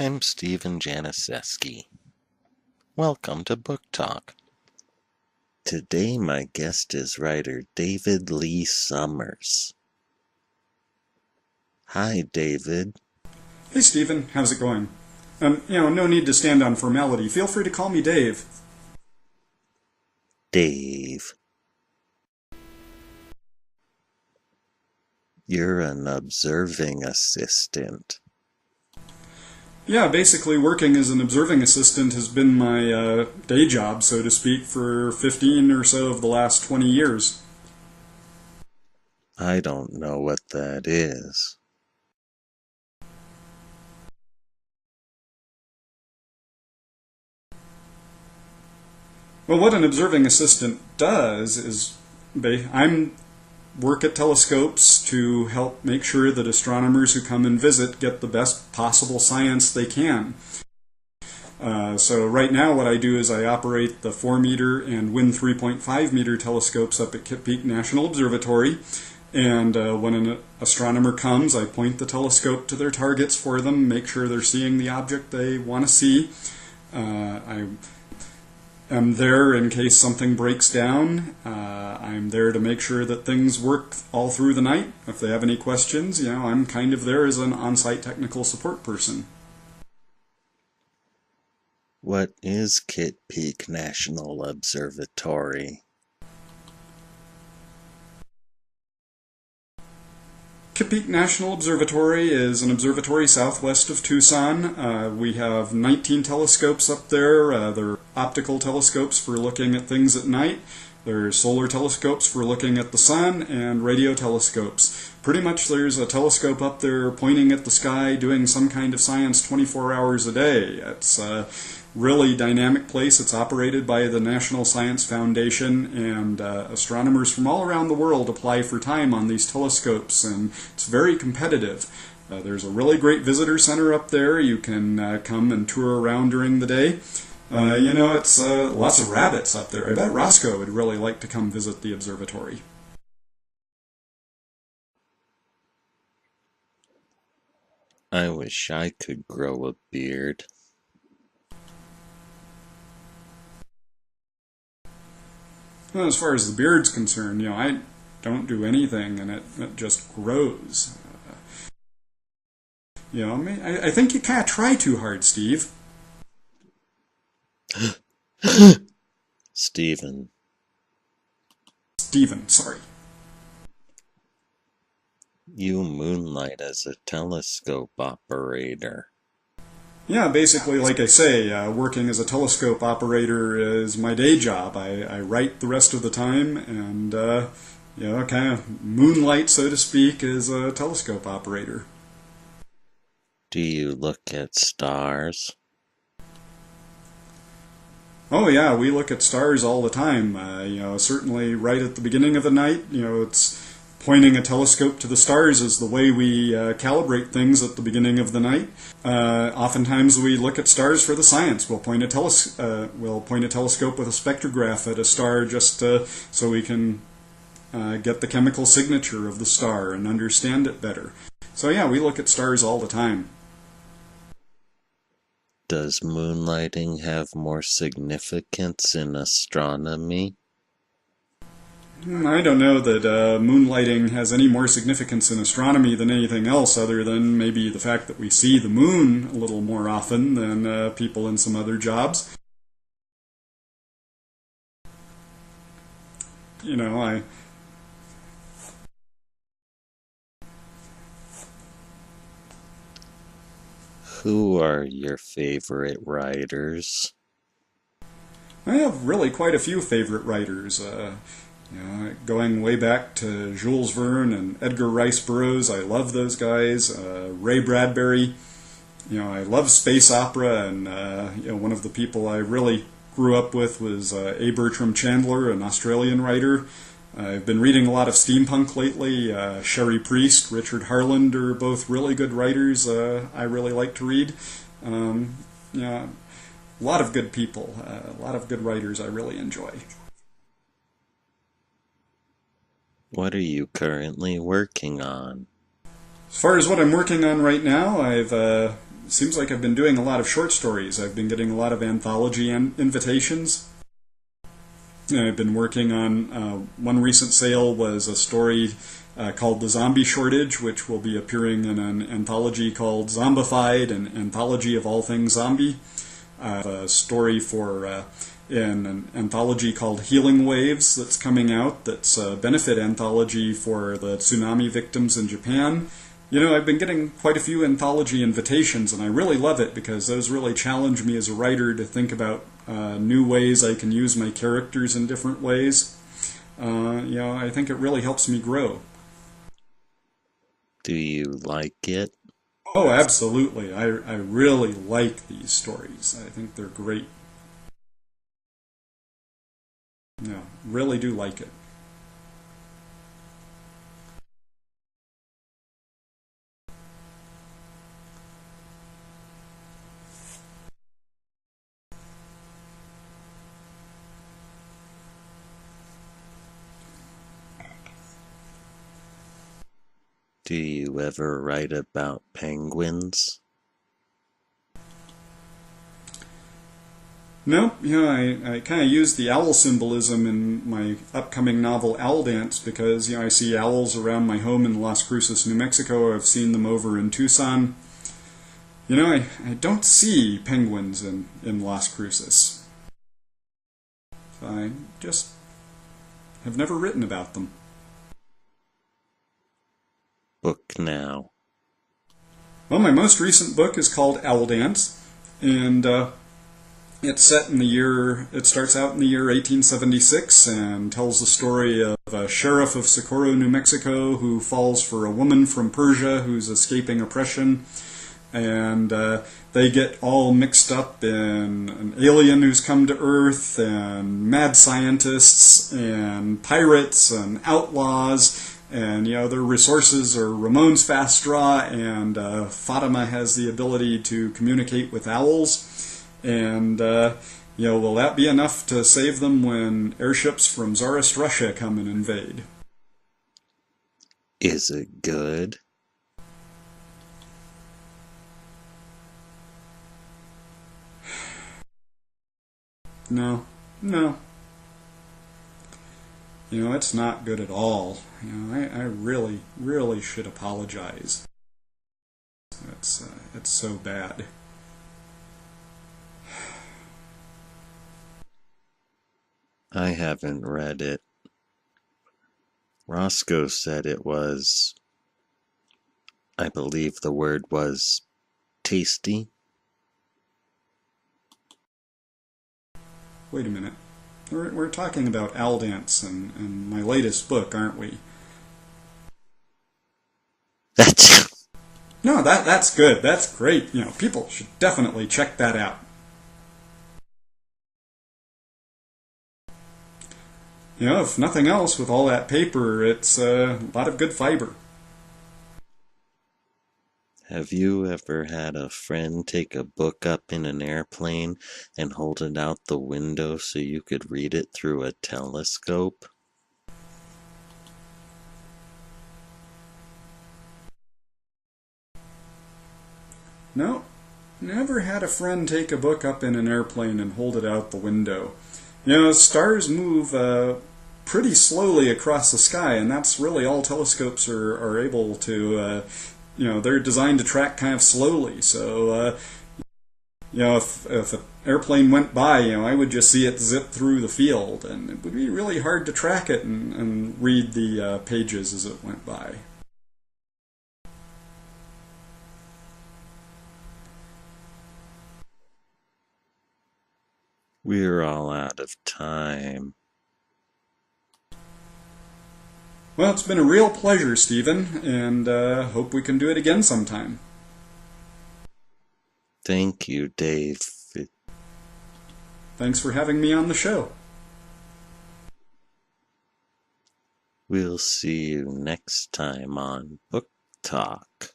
I'm Stephen Janiszewski. Welcome to Book Talk. Today my guest is writer David Lee Summers. Hi, David. Hey, Stephen. How's it going? No need to stand on formality. Feel free to call me Dave. Dave. You're an observing assistant. Yeah, basically working as an observing assistant has been my day job, so to speak, for 15 or so of the last 20 years. I don't know what that is. Well, what an observing assistant does is I'm work at telescopes to help make sure that astronomers who come and visit get the best possible science they can. So right now what I do is I operate the 4-meter and WIN 3.5-meter telescopes up at Kitt Peak National Observatory. And when an astronomer comes, I point the telescope to their targets for them, make sure they're seeing the object they want to see. I'm there in case something breaks down. I'm there to make sure that things work all through the night. If they have any questions, I'm kind of there as an on-site technical support person. What is Kitt Peak National Observatory? Kitt Peak National Observatory is an observatory southwest of Tucson. We have 19 telescopes up there. They're optical telescopes for looking at things at night. There's solar telescopes for looking at the sun, and radio telescopes. Pretty much there's a telescope up there pointing at the sky doing some kind of science 24 hours a day. It's a really dynamic place. It's operated by the National Science Foundation, and astronomers from all around the world apply for time on these telescopes, and it's very competitive. There's a really great visitor center up there. You can come and tour around during the day. It's lots of rabbits up there. I bet Roscoe would really like to come visit the observatory. I wish I could grow a beard. Well, as far as the beard's concerned, I don't do anything, and it just grows. I think you can't try too hard, Steve. Stephen, sorry. You moonlight as a telescope operator. Yeah, basically, like I say, working as a telescope operator is my day job. I write the rest of the time, and kind of moonlight, so to speak, as a telescope operator. Do you look at stars? Oh yeah, we look at stars all the time. Certainly right at the beginning of the night, it's pointing a telescope to the stars is the way we calibrate things at the beginning of the night. Oftentimes we look at stars for the science. We'll point a telescope with a spectrograph at a star just so we can get the chemical signature of the star and understand it better. So yeah, we look at stars all the time. Does moonlighting have more significance in astronomy? I don't know that moonlighting has any more significance in astronomy than anything else, other than maybe the fact that we see the moon a little more often than people in some other jobs. Who are your favorite writers? I have really quite a few favorite writers. Going way back to Jules Verne and Edgar Rice Burroughs, I love those guys. Ray Bradbury, I love space opera, and one of the people I really grew up with was A. Bertram Chandler, an Australian writer. I've been reading a lot of steampunk lately. Sherry Priest, Richard Harland are both really good writers I really like to read. A lot of good people, a lot of good writers I really enjoy. What are you currently working on? As far as what I'm working on right now, I've it seems like I've been doing a lot of short stories. I've been getting a lot of anthology invitations. I've been working on one recent sale was a story called The Zombie Shortage, which will be appearing in an anthology called Zombified, an anthology of all things zombie. I have a story for in an anthology called Healing Waves that's coming out, that's a benefit anthology for the tsunami victims in Japan. You know, I've been getting quite a few anthology invitations, and I really love it because those really challenge me as a writer to think about new ways I can use my characters in different ways. You know, I think it really helps me grow. Do you like it? Oh, absolutely. I really like these stories. I think they're great. Yeah, really do like it. Do you ever write about penguins? No, you know, I kind of use the owl symbolism in my upcoming novel Owl Dance because, you know, I see owls around my home in Las Cruces, New Mexico. I've seen them over in Tucson. You know, I don't see penguins in Las Cruces. I just have never written about them. Book now. Well, my most recent book is called Owl Dance, and it's set in the year, it starts out in the year 1876 and tells the story of a sheriff of Socorro, New Mexico, who falls for a woman from Persia who's escaping oppression. And they get all mixed up in an alien who's come to Earth, and mad scientists, and pirates, and outlaws, and, you know, their resources are Ramon's fast straw, and Fatima has the ability to communicate with owls, and, you know, will that be enough to save them when airships from Tsarist Russia come and invade? Is it good? No, no. You know, it's not good at all. You know, I really, really should apologize. It's so bad. I haven't read it. Roscoe said it was, I believe the word was tasty. Wait a minute. We're talking about Owl Dance and my latest book, aren't we? That's No, that's good. That's great. You know, people should definitely check that out. You know, if nothing else, with all that paper, it's a lot of good fiber. Have you ever had a friend take a book up in an airplane and hold it out the window so you could read it through a telescope? No, never had a friend take a book up in an airplane and hold it out the window. You know, stars move pretty slowly across the sky, and that's really all telescopes are able to, you know, they're designed to track kind of slowly. So, you know, if an airplane went by, you know, I would just see it zip through the field, and it would be really hard to track it and read the pages as it went by. We're all out of time. Well, it's been a real pleasure, Stephen, and hope we can do it again sometime. Thank you, Dave. Thanks for having me on the show. We'll see you next time on Book Talk.